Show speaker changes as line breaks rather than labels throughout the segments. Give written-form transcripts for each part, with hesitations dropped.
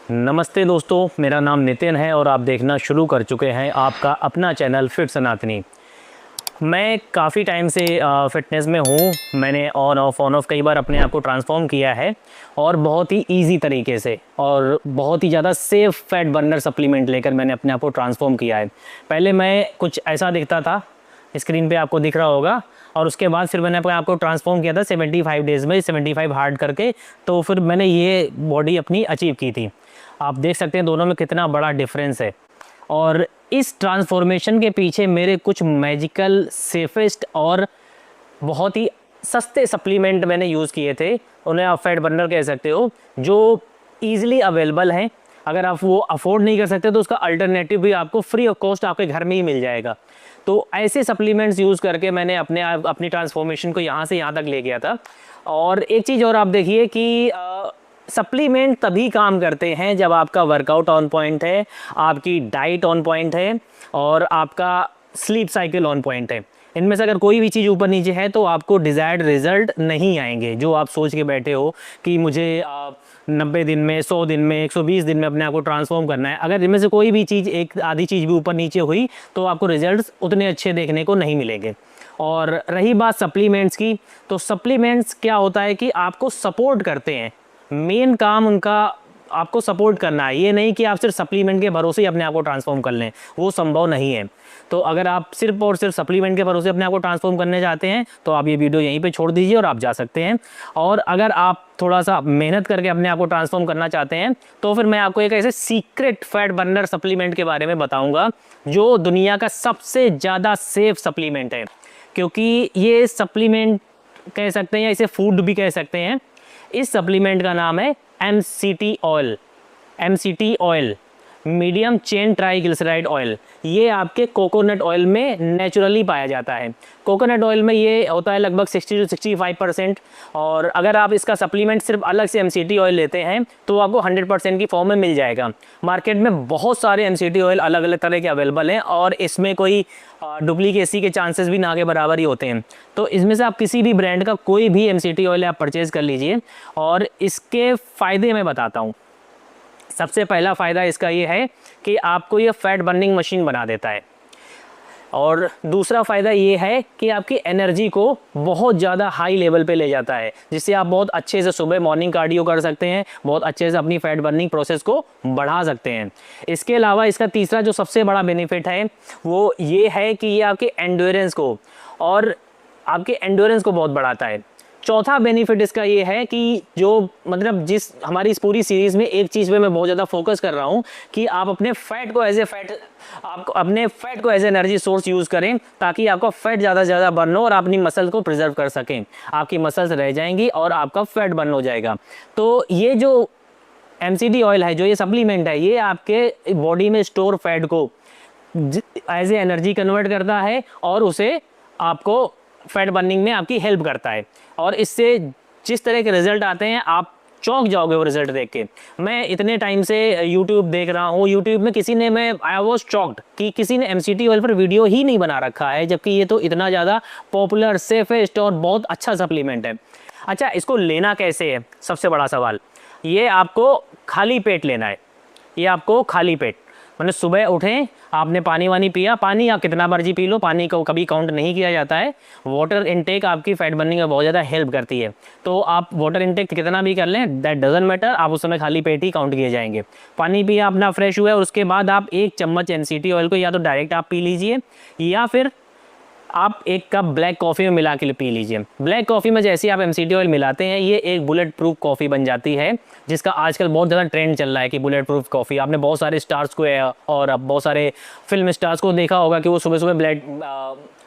नमस्ते दोस्तों, मेरा नाम नितिन है और आप देखना शुरू कर चुके हैं आपका अपना चैनल फिट सनातनी। मैं काफ़ी टाइम से फ़िटनेस में हूँ। मैंने ऑन ऑफ कई बार अपने आप को ट्रांसफ़ॉर्म किया है और बहुत ही इजी तरीके से और बहुत ही ज़्यादा सेफ़ फैट बर्नर सप्लीमेंट लेकर मैंने अपने आप को ट्रांसफ़ॉर्म किया है। पहले मैं कुछ ऐसा दिखता था, स्क्रीन पे आपको दिख रहा होगा, और उसके बाद फिर मैंने अपने आप को ट्रांसफ़ॉर्म किया था 75 डेज़ में, 75 हार्ड करके। तो फिर मैंने ये बॉडी अपनी अचीव की थी। आप देख सकते हैं दोनों में कितना बड़ा डिफरेंस है। और इस ट्रांसफॉर्मेशन के पीछे मेरे कुछ मैजिकल सेफेस्ट और बहुत ही सस्ते सप्लीमेंट मैंने यूज़ किए थे, उन्हें आप फैट बर्नर कह सकते हो, जो ईज़िली अवेलेबल हैं। अगर आप वो अफोर्ड नहीं कर सकते तो उसका अल्टरनेटिव भी आपको फ्री ऑफ कॉस्ट आपके घर में ही मिल जाएगा। तो ऐसे सप्लीमेंट्स यूज़ करके मैंने अपनी ट्रांसफॉर्मेशन को यहाँ से यहाँ तक ले गया था। और एक चीज़ और आप देखिए कि सप्लीमेंट तभी काम करते हैं जब आपका वर्कआउट ऑन पॉइंट है, आपकी डाइट ऑन पॉइंट है और आपका स्लीप साइकिल ऑन पॉइंट है। इनमें से अगर कोई भी चीज़ ऊपर नीचे है तो आपको डिज़ायर्ड रिजल्ट नहीं आएंगे। जो आप सोच के बैठे हो कि मुझे 90 दिन में, 100 दिन में, 120 दिन में अपने आप को ट्रांसफॉर्म करना है, अगर इनमें से कोई भी चीज़, एक आधी चीज़ भी ऊपर नीचे हुई तो आपको रिजल्ट्स उतने अच्छे देखने को नहीं मिलेंगे। और रही बात सप्लीमेंट्स की, तो सप्लीमेंट्स क्या होता है कि आपको सपोर्ट करते हैं। मेन काम उनका आपको सपोर्ट करना है। ये नहीं कि आप सिर्फ सप्लीमेंट के भरोसे ही अपने आप को ट्रांसफॉर्म कर लें, वो संभव नहीं है। तो अगर आप सिर्फ और सिर्फ सप्लीमेंट के भरोसे अपने आप को ट्रांसफॉर्म करने चाहते हैं तो आप ये वीडियो यहीं पे छोड़ दीजिए और आप जा सकते हैं। और अगर आप थोड़ा सा मेहनत करके अपने आप को ट्रांसफॉर्म करना चाहते हैं तो फिर मैं आपको एक ऐसे सीक्रेट फैट बर्नर सप्लीमेंट के बारे में बताऊँगा जो दुनिया का सबसे ज़्यादा सेफ सप्लीमेंट है। क्योंकि ये सप्लीमेंट कह सकते हैं या इसे फूड भी कह सकते हैं। इस सप्लीमेंट का नाम है MCT oil, MCT oil, medium chain triglyceride oil. ये आपके कोकोनट ऑयल में नेचुरली पाया जाता है। कोकोनट ऑयल में ये होता है लगभग 60 से 65%। और अगर आप इसका सप्लीमेंट सिर्फ अलग से MCT ऑयल लेते हैं तो आपको 100% की फॉर्म में मिल जाएगा। मार्केट में बहुत सारे MCT ऑयल अलग अलग तरह के अवेलेबल हैं और इसमें कोई डुप्लीकेसी के चांसेस भी ना के बराबर ही होते हैं। तो इसमें से आप किसी भी ब्रांड का कोई भी MCT ऑयल आप परचेज़ कर लीजिए। और इसके फ़ायदे मैं बताता हूँ। सबसे पहला फ़ायदा इसका ये है कि आपको ये फैट बर्निंग मशीन बना देता है। और दूसरा फ़ायदा ये है कि आपकी एनर्जी को बहुत ज़्यादा हाई लेवल पे ले जाता है, जिससे आप बहुत अच्छे से सुबह मॉर्निंग कार्डियो कर सकते हैं, बहुत अच्छे से अपनी फैट बर्निंग प्रोसेस को बढ़ा सकते हैं। इसके अलावा इसका तीसरा जो सबसे बड़ा बेनिफिट है वो ये है कि ये आपके एंड्योरेंस को बहुत बढ़ाता है। चौथा बेनिफिट इसका ये है कि जो मतलब जिस हमारी इस पूरी सीरीज़ में एक चीज़ पे मैं बहुत ज़्यादा फोकस कर रहा हूँ कि आप अपने फैट को एज एनर्जी सोर्स यूज़ करें, ताकि आपका फैट ज़्यादा से ज़्यादा बर्न हो और आप अपनी मसल को प्रिजर्व कर सकें। आपकी मसल्स रह जाएंगी और आपका फैट बर्न हो जाएगा। तो ये जो MCT ऑयल है, जो ये सप्लीमेंट है, ये आपके बॉडी में स्टोर फैट को एज ए एनर्जी कन्वर्ट करता है और उसे आपको फैट बर्निंग में आपकी हेल्प करता है। और इससे जिस तरह के रिजल्ट आते हैं आप चौंक जाओगे वो रिजल्ट देख के। मैं इतने टाइम से YouTube देख रहा हूँ, YouTube में आई वॉज चॉक्ड कि किसी ने MCT ऑयल पर वीडियो ही नहीं बना रखा है, जबकि ये तो इतना ज़्यादा पॉपुलर, सेफेस्ट और बहुत अच्छा सप्लीमेंट है। अच्छा, इसको लेना कैसे है, सबसे बड़ा सवाल। ये आपको खाली पेट लेना है। ये आपको खाली पेट, मैंने सुबह उठें, आपने पानी वानी पिया, पानी आप कितना मर्जी पी लो, पानी को कभी काउंट नहीं किया जाता है। वाटर इनटेक आपकी फैट बर्निंग में बहुत ज़्यादा हेल्प करती है। तो आप वाटर इनटेक कितना भी कर लें, दैट डजंट मैटर, आप उस समय खाली पेट ही काउंट किए जाएंगे। पानी पिया अपना फ्रेश हुआ, उसके बाद आप 1 चम्मच MCT ऑयल को या तो डायरेक्ट आप पी लीजिए या फिर आप 1 कप ब्लैक कॉफ़ी में मिला के पी लीजिए। ब्लैक कॉफ़ी में जैसे ही आप MCT ऑयल मिलाते हैं ये एक बुलेट प्रूफ कॉफ़ी बन जाती है, जिसका आजकल बहुत ज़्यादा ट्रेंड चल रहा है कि बुलेट प्रूफ कॉफ़ी। आपने बहुत सारे स्टार्स को और बहुत सारे फिल्म स्टार्स को देखा होगा कि वो सुबह सुबह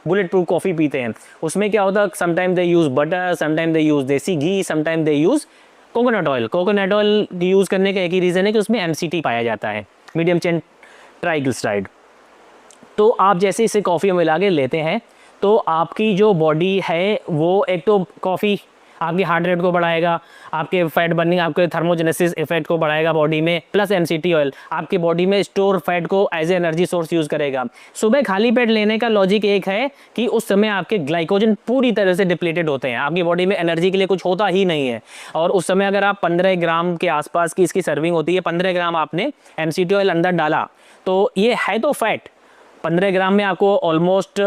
बुलेट प्रूफ कॉफ़ी पीते हैं। उसमें क्या होता है, sometime they use butter, sometime they use desi ghee, sometime they use coconut oil. Coconut oil use करने का एक ही रीज़न है कि उसमें MCT पाया जाता है, मीडियम चेन ट्राईग्लिसराइड। तो आप जैसे इसे कॉफ़ी में मिला के लेते हैं तो आपकी जो बॉडी है वो, एक तो कॉफ़ी आपकी हार्ट रेट को बढ़ाएगा, आपके फैट बर्निंग, आपके थर्मोजेनेसिस इफेक्ट को बढ़ाएगा बॉडी में। प्लस एमसीटी ऑयल आपकी बॉडी में स्टोर फैट को as a energy source use करेगा। सुबह खाली पेट लेने का लॉजिक एक है कि उस समय आपके ग्लाइकोजन पूरी तरह से डिप्लीटेड होते हैं, आपकी बॉडी में एनर्जी के लिए कुछ होता ही नहीं है। और उस समय अगर आप 15 ग्राम के आसपास की इसकी सर्विंग होती है, 15 ग्राम आपने एमसीटी ऑयल अंदर डाला, तो ये है तो फैट, 15 ग्राम में आपको ऑलमोस्ट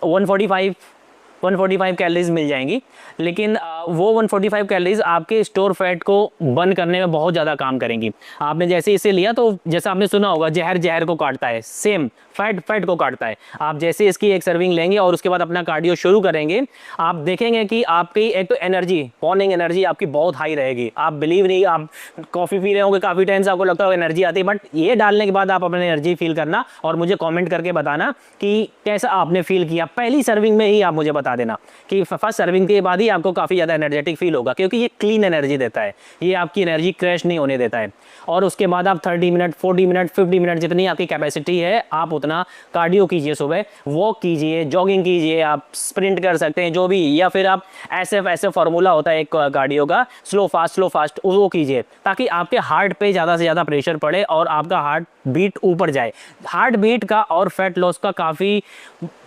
145 कैलोरीज मिल जाएंगी, लेकिन वो 145 कैलोरीज आपके स्टोर फैट को बर्न करने में बहुत ज़्यादा काम करेंगी। आपने जैसे इसे लिया तो जैसा आपने सुना होगा जहर जहर को काटता है, सेम फैट को काटता है। आप जैसे इसकी एक सर्विंग लेंगे और उसके बाद अपना कार्डियो शुरू करेंगे, आप देखेंगे कि आपकी एक तो एनर्जी, मॉर्निंग एनर्जी आपकी बहुत हाई रहेगी। आप बिलीव नहीं, आप कॉफ़ी पी रहे होंगे काफ़ी टाइम से, आपको लगता है एनर्जी आती है, बट ये डालने के बाद आप अपनी एनर्जी फील करना और मुझे कॉमेंट करके बताना कि कैसा आपने फील किया। पहली सर्विंग में ही आप मुझे बता देना कि फर्स्ट सर्विंग के बाद ही आपको काफ़ी ज़्यादा एनर्जेटिक फील होगा, क्योंकि ये क्लीन एनर्जी देता है, ये आपकी एनर्जी क्रैश नहीं होने देता है। और उसके बाद आप 30 मिनट, 40 मिनट, 50 मिनट जितनी आपकी कैपेसिटी है आप उतना कार्डियो कीजिए, सुबह वॉक कीजिए, जॉगिंग कीजिए, आप स्प्रिंट कर सकते हैं जो भी, या फिर आप ऐसे फार्मूला होता है एक कार्डियो का, स्लो फास्ट वो कीजिए, ताकि आपके हार्ट पे ज़्यादा से ज़्यादा प्रेशर पड़े और आपका हार्ट बीट ऊपर जाए। हार्ट बीट का और फैट लॉस का काफ़ी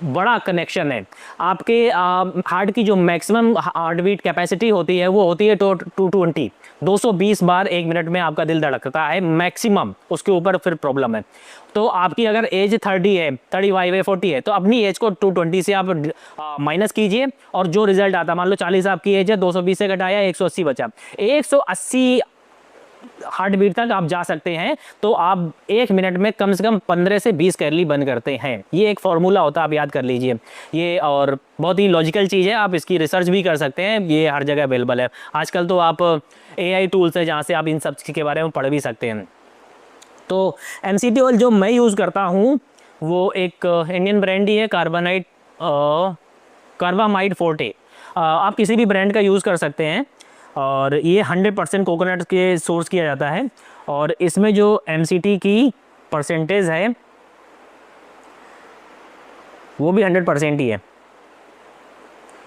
बड़ा कनेक्शन है। आपके हार्ट की जो मैक्सिमम हार्ट बीट कैपेसिटी होती है वो होती है 220, 220 बार 1 मिनट में आपका दिल धड़कता है मैक्सिमम, उसके ऊपर फिर प्रॉब्लम है। तो आपकी अगर एज 30 है, 35 है, 40 है, तो अपनी एज को 220 से आप माइनस कीजिए और जो रिजल्ट आता, मान लो 40 आपकी एज है, 220 से घटाया 180 बचा, 180 हार्ट बीट तक आप जा सकते हैं, तो आप 1 मिनट में कम से कम 15 से 20 कैलोरी बर्न करते हैं। ये एक फॉर्मूला होता है, आप याद कर लीजिए ये, और बहुत ही लॉजिकल चीज़ है, आप इसकी रिसर्च भी कर सकते हैं, ये हर जगह अवेलेबल है। आजकल तो आप AI टूल्स है जहाँ से आप इन सब के बारे में पढ़ भी सकते हैं। तो एमसीटी ऑयल जो मैं यूज़ करता हूँ वो एक इंडियन ब्रांड ही है, कार्बामाइड फोर्टे। आप किसी भी ब्रांड का यूज़ कर सकते हैं, और ये 100% कोकोनट के सोर्स किया जाता है, और इसमें जो एमसीटी की परसेंटेज है वो भी 100% ही है।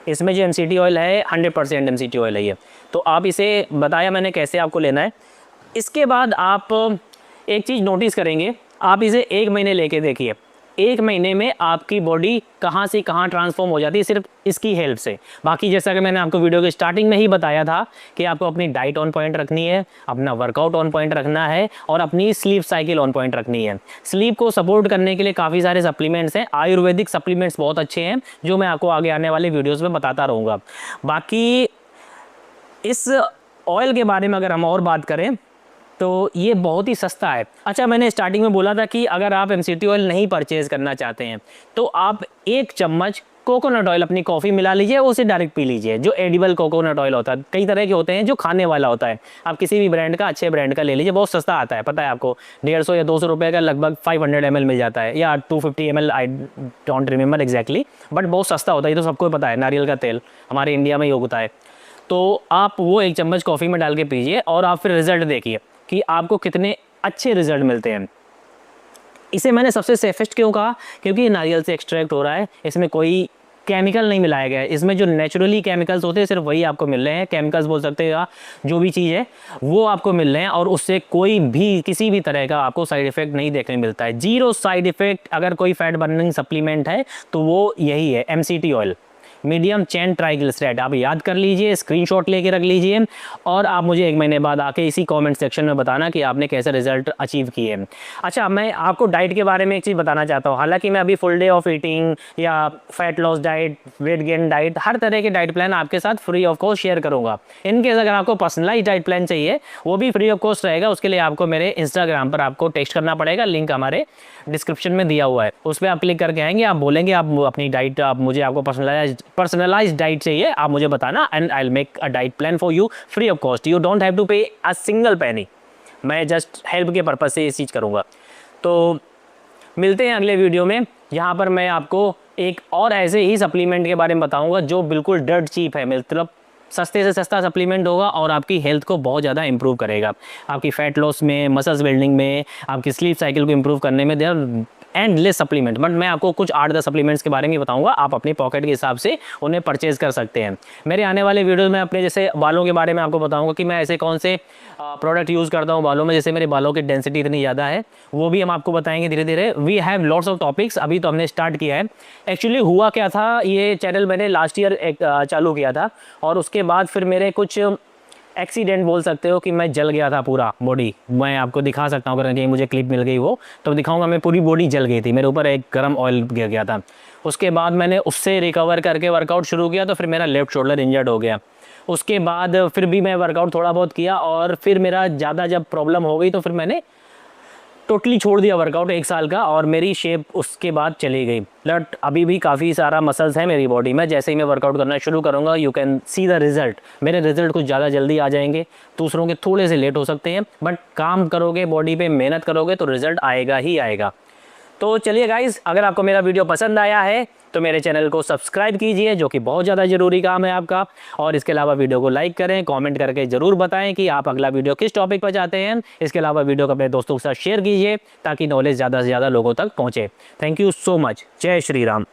इसमें जो एमसीटी ऑयल है 100% एमसीटी ऑयल है ये। तो आप इसे बताया मैंने कैसे आपको लेना है। इसके बाद आप एक चीज़ नोटिस करेंगे, आप इसे 1 महीने लेके देखिए, 1 महीने में आपकी बॉडी कहाँ से कहाँ ट्रांसफॉर्म हो जाती है सिर्फ इसकी हेल्प से। बाकी जैसा कि मैंने आपको वीडियो के स्टार्टिंग में ही बताया था कि आपको अपनी डाइट ऑन पॉइंट रखनी है, अपना वर्कआउट ऑन पॉइंट रखना है, और अपनी स्लीप साइकिल ऑन पॉइंट रखनी है। स्लीप को सपोर्ट करने के लिए काफ़ी सारे सप्लीमेंट्स हैं, आयुर्वेदिक सप्लीमेंट्स बहुत अच्छे हैं जो मैं आपको आगे आने वाले वीडियोज़ में बताता रहूँगा। बाकी इस ऑयल के बारे में अगर हम और बात करें तो ये बहुत ही सस्ता है। अच्छा, मैंने स्टार्टिंग में बोला था कि अगर आप एमसीटी ऑयल नहीं परचेज़ करना चाहते हैं तो आप 1 चम्मच कोकोनट ऑयल अपनी कॉफ़ी मिला लीजिए, उसे डायरेक्ट पी लीजिए। जो एडिबल कोकोनट ऑयल होता है, कई तरह के होते हैं, जो खाने वाला होता है, आप किसी भी ब्रांड का, अच्छे ब्रांड का ले लीजिए, बहुत सस्ता आता है, पता है आपको 150 या 200 रुपये का लगभग 500 ml मिल जाता है, या 250 ml, I don't remember exactly, but बहुत सस्ता होता है। ये तो सबको पता है, नारियल का तेल हमारे इंडिया में ही होता है। तो आप वो 1 चम्मच कॉफ़ी में डाल के पीजिए और आप फिर रिज़ल्ट देखिए कि आपको कितने अच्छे रिजल्ट मिलते हैं। इसे मैंने सबसे सेफेस्ट क्यों कहा, क्योंकि ये नारियल से एक्सट्रैक्ट हो रहा है, इसमें कोई केमिकल नहीं मिलाया गया है। इसमें जो नेचुरली केमिकल्स होते हैं सिर्फ वही आपको मिल रहे हैं, केमिकल्स बोल सकते हैं, या जो भी चीज़ है वो आपको मिल रहे हैं, और उससे कोई भी किसी भी तरह का आपको साइड इफ़ेक्ट नहीं देखने मिलता है। 0 साइड इफ़ेक्ट। अगर कोई फैट बर्निंग सप्लीमेंट है तो वो यही है, MCT oil, medium chain triglyceride. आप याद कर लीजिए, स्क्रीनशॉट लेके रख लीजिए, और आप मुझे 1 महीने बाद आके इसी कमेंट सेक्शन में बताना कि आपने कैसे रिजल्ट अचीव किए। अच्छा, मैं आपको डाइट के बारे में एक चीज़ बताना चाहता हूँ। हालांकि मैं अभी फुल डे ऑफ ईटिंग या fat loss diet, weight gain diet, हर तरह के डाइट प्लान आपके साथ फ्री ऑफ कॉस्ट शेयर करूँगा। इनकेस अगर आपको पर्सनलाइज डाइट प्लान चाहिए वो भी फ्री ऑफ कॉस्ट रहेगा। उसके लिए आपको मेरे इंस्टाग्राम पर आपको टेक्स्ट करना पड़ेगा, लिंक हमारे डिस्क्रिप्शन में दिया हुआ है, उस पर आप क्लिक करके आएंगे, आप बोलेंगे आप अपनी डाइट, आप मुझे आपको पर्सनलाइज्ड डाइट चाहिए, आप मुझे बताना, and I will make a diet plan for you free of cost. You don't have to pay a single penny. मैं जस्ट हेल्प के पर्पज़ से ये चीज़ करूँगा। तो मिलते हैं अगले वीडियो में, यहाँ पर मैं आपको एक और ऐसे ही सप्लीमेंट के बारे में बताऊँगा जो बिल्कुल डर्ट चीप है, मतलब सस्ते से सस्ता सप्लीमेंट होगा और आपकी हेल्थ को बहुत ज़्यादा इंप्रूव करेगा, आपकी फ़ैट लॉस में, मसल्स बिल्डिंग में, आपकी स्लीप साइकिल को इंप्रूव करने में। They are endless supplement, but मैं आपको कुछ 8-10 सप्लीमेंट्स के बारे में बताऊंगा, आप अपनी पॉकेट के हिसाब से उन्हें परचेज कर सकते हैं। मेरे आने वाले वीडियो में अपने जैसे बालों के बारे में आपको बताऊंगा कि मैं ऐसे कौन से प्रोडक्ट यूज़ करता हूँ बालों में, जैसे मेरे बालों की डेंसिटी इतनी ज़्यादा है, वो भी हम आपको बताएंगे धीरे धीरे। We have lots of topics, अभी तो हमने स्टार्ट किया है। एक्चुअली हुआ क्या था, ये चैनल मैंने लास्ट ईयर चालू किया था और उसके बाद फिर मेरे कुछ एक्सीडेंट बोल सकते हो कि मैं जल गया था पूरा बॉडी। मैं आपको दिखा सकता हूँ, अगर कहीं मुझे क्लिप मिल गई वो तो दिखाऊंगा, मैं पूरी बॉडी जल गई थी, मेरे ऊपर एक गर्म ऑयल गिर गया था। उसके बाद मैंने उससे रिकवर करके वर्कआउट शुरू किया तो फिर मेरा लेफ्ट शोल्डर इंजर्ड हो गया। उसके बाद फिर भी मैं वर्कआउट थोड़ा बहुत किया और फिर मेरा ज़्यादा जब प्रॉब्लम हो गई तो फिर मैंने टोटली छोड़ दिया वर्कआउट 1 साल का, और मेरी शेप उसके बाद चली गई। बट अभी भी काफ़ी सारा मसल्स है मेरी बॉडी में। जैसे ही मैं वर्कआउट करना शुरू करूँगा, you can see the result. मेरे रिजल्ट कुछ ज़्यादा जल्दी आ जाएंगे, दूसरों के थोड़े से लेट हो सकते हैं, बट काम करोगे, बॉडी पे मेहनत करोगे तो रिजल्ट आएगा ही आएगा। तो चलिए गाइस, अगर आपको मेरा वीडियो पसंद आया है तो मेरे चैनल को सब्सक्राइब कीजिए, जो कि बहुत ज़्यादा ज़रूरी काम है आपका। और इसके अलावा वीडियो को लाइक करें, कमेंट करके ज़रूर बताएं कि आप अगला वीडियो किस टॉपिक पर चाहते हैं। इसके अलावा वीडियो को अपने दोस्तों के साथ शेयर कीजिए ताकि नॉलेज ज़्यादा से ज़्यादा लोगों तक पहुँचे। Thank you so much. जय श्री राम।